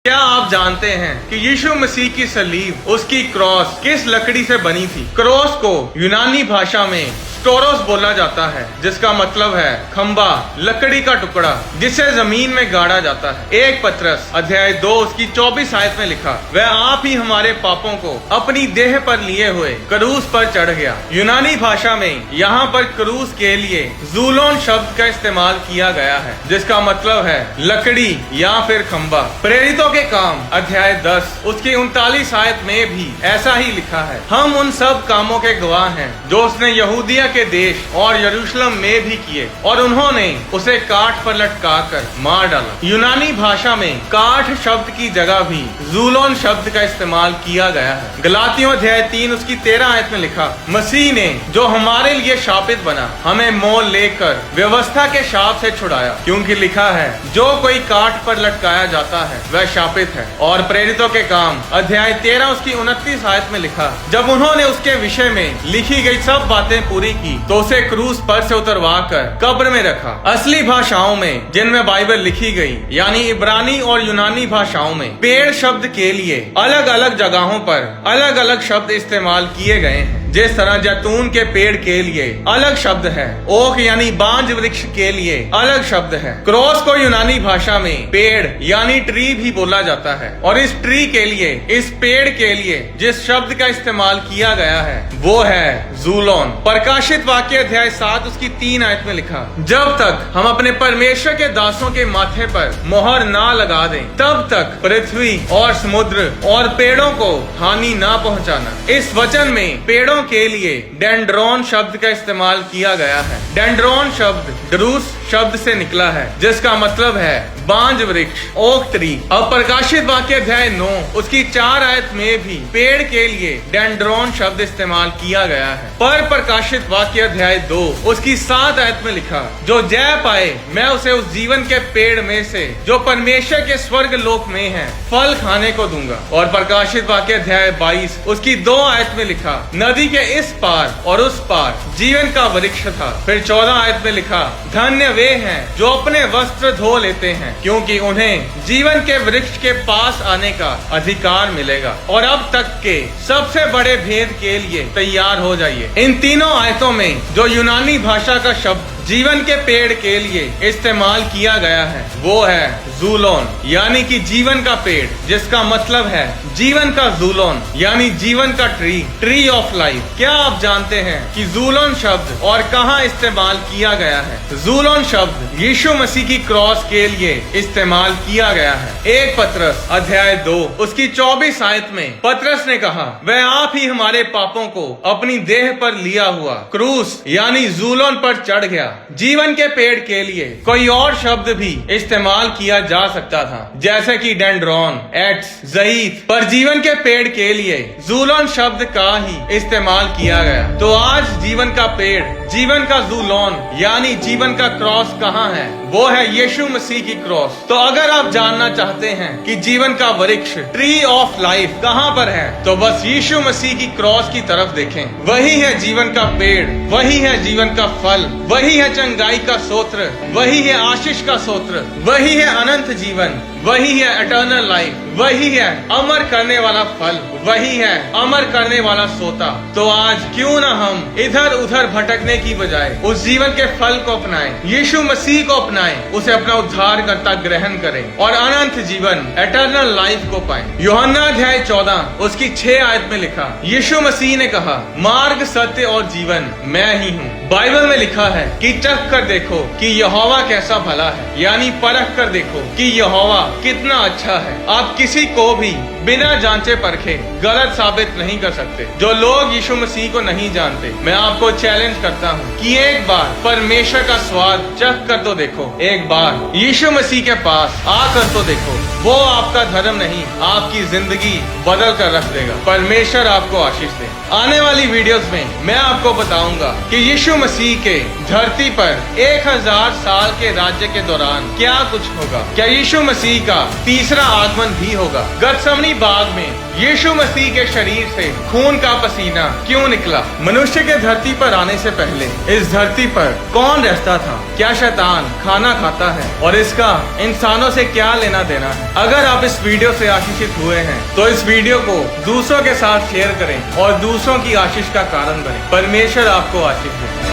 क्या आप जानते हैं कि यीशु मसीह की सलीब, उसकी क्रॉस किस लकड़ी से बनी थी? क्रॉस को यूनानी भाषा में स्टोरोस बोला जाता है, जिसका मतलब है खंबा, लकड़ी का टुकड़ा जिसे जमीन में गाड़ा जाता है। 1 पतरस अध्याय 2 उसकी 24 आयत में लिखा, वह आप ही हमारे पापों को अपनी देह पर लिए हुए क्रूस पर चढ़ गया। यूनानी भाषा में यहाँ पर क्रूस के लिए जूलोन शब्द का इस्तेमाल किया गया है, जिसका मतलब है लकड़ी या फिर खंबा। प्रेरितों के काम अध्याय 10 उसकी 39 आयत में भी ऐसा ही लिखा है, हम उन सब कामों के गवाह हैं जो उसने यहूदिया के देश और यरूशलेम में भी किए, और उन्होंने उसे काठ पर लटकाकर मार डाला। यूनानी भाषा में काठ शब्द की जगह भी जूलोन शब्द का इस्तेमाल किया गया है। गलातियों अध्याय 3 उसकी 13 आयत में लिखा, मसीह ने जो हमारे लिए शापित बना, हमें मोल लेकर व्यवस्था के शाप से छुड़ाया, क्योंकि लिखा है जो कोई काठ पर लटकाया जाता है वह शापित है। और प्रेरितों के काम अध्याय 13 उसकी 29 आयत में लिखा, जब उन्होंने उसके विषय में लिखी गई सब बातें पूरी की तो उसे क्रूस पर से उतरवा कर कब्र में रखा। असली भाषाओं में जिनमें बाइबल लिखी गई, यानी इब्रानी और यूनानी भाषाओं में पेड़ शब्द के लिए अलग अलग जगहों पर अलग अलग शब्द इस्तेमाल किए गए हैं। जिस तरह जैतून के पेड़ के लिए अलग शब्द है, ओक यानी बांज वृक्ष के लिए अलग शब्द है। क्रॉस को यूनानी भाषा में पेड़ यानी ट्री भी बोला जाता है, और इस ट्री के लिए, इस पेड़ के लिए जिस शब्द का इस्तेमाल किया गया है वो है जूलोन। प्रकाशित वाक्य अध्याय 7 उसकी 3 आयत में लिखा, जब तक हम अपने परमेश्वर के दासों के माथे पर मोहर ना लगा दें, तब तक पृथ्वी और समुद्र और पेड़ों को हानि ना पहुंचाना। इस वचन में पेड़ों के लिए डेंड्रोन शब्द का इस्तेमाल किया गया है। डेंड्रोन शब्द ड्रूस शब्द से निकला है, जिसका मतलब है बांज वृक्ष, ओक ट्री। अब प्रकाशित वाक्य अध्याय 9 उसकी 4 आयत में भी पेड़ के लिए डेंड्रोन शब्द इस्तेमाल किया गया है। पर प्रकाशित वाक्य अध्याय 2 उसकी 7 आयत में लिखा, जो जय पाए मैं उसे उस जीवन के पेड़ में से जो परमेश्वर के स्वर्ग लोक में है फल खाने को दूंगा। और प्रकाशित वाक्य अध्याय 22 उसकी 2 आयत में लिखा, नदी के इस पार और उस पार जीवन का वृक्ष था। फिर 14 आयत में लिखा, धन्य वे हैं जो अपने वस्त्र धो लेते हैं, क्योंकि उन्हें जीवन के वृक्ष के पास आने का अधिकार मिलेगा। और अब तक के सबसे बड़े भेद के लिए तैयार हो जाइए। इन तीनों आयतों में जो यूनानी भाषा का शब्द जीवन के पेड़ के लिए इस्तेमाल किया गया है वो है जूलोन, यानी कि जीवन का पेड़, जिसका मतलब है जीवन का जूलोन यानी जीवन का ट्री, ट्री ऑफ लाइफ। क्या आप जानते हैं कि जूलोन शब्द और कहाँ इस्तेमाल किया गया है? जूलोन शब्द यीशु मसीह की क्रॉस के लिए इस्तेमाल किया गया है। 1 पतरस अध्याय 2 उसकी 24 आयत में पतरस ने कहा, वह आप ही हमारे पापों को अपनी देह पर लिया हुआ क्रूस यानी जूलोन पर चढ़ गया। जीवन के पेड़ के लिए कोई और शब्द भी इस्तेमाल किया जा सकता था, जैसे कि डेंड्रॉन, एक्स, ज़ईत, पर जीवन के पेड़ के लिए जूलोन शब्द का ही इस्तेमाल किया गया। तो आज जीवन का पेड़, जीवन का जूलोन यानी जीवन का क्रॉस कहाँ है? वो है यीशु मसीह की क्रॉस। तो अगर आप जानना चाहते हैं कि जीवन का वृक्ष, ट्री ऑफ लाइफ कहाँ पर है, तो बस यीशु मसीह की क्रॉस की तरफ देखें। वही है जीवन का पेड़, वही है जीवन का फल, वही है चंगाई का सोत्र, वही है आशीष का सोत्र, वही है अनंत जीवन, वही है एटर्नल लाइफ, वही है अमर करने वाला फल, वही है अमर करने वाला सोता। तो आज क्यों ना हम इधर उधर भटकने की बजाय उस जीवन के फल को अपनाएं, यीशु मसीह को अपनाएं, उसे अपना उद्धारकर्ता ग्रहण करें और अनंत जीवन, एटर्नल लाइफ को पाएं। यूहन्ना अध्याय 14 उसकी 6 आयत में लिखा, यीशु मसीह ने कहा, मार्ग, सत्य और जीवन मैं ही हूँ। बाइबल में लिखा है कि चख कर देखो कि यहोवा कैसा भला है, यानी परख कर देखो कि यहोवा कितना अच्छा है। आप किसी को भी बिना जांचे परखे गलत साबित नहीं कर सकते। जो लोग यीशु मसीह को नहीं जानते, मैं आपको चैलेंज करता हूँ कि एक बार परमेश्वर का स्वाद चख कर तो देखो, एक बार यीशु मसीह के पास आकर तो देखो। वो आपका धर्म नहीं, आपकी जिंदगी बदल कर रख देगा। परमेश्वर आपको आशीष दे। आने वाली वीडियोस में मैं आपको बताऊंगा कि यीशु यीशु मसीह के धरती पर 1000 साल के राज्य के दौरान क्या कुछ होगा? क्या यीशु मसीह का तीसरा आगमन भी होगा? गतसमनी बाग में यीशु मसीह के शरीर से खून का पसीना क्यों निकला? मनुष्य के धरती पर आने से पहले इस धरती पर कौन रहता था? क्या शैतान खाना खाता है? और इसका इंसानों से क्या लेना देना है? अगर आप इस वीडियो से आशीषित हुए हैं तो इस वीडियो को दूसरों के साथ शेयर करें और दूसरों की आशीष का कारण बने। परमेश्वर आपको आशीष दे।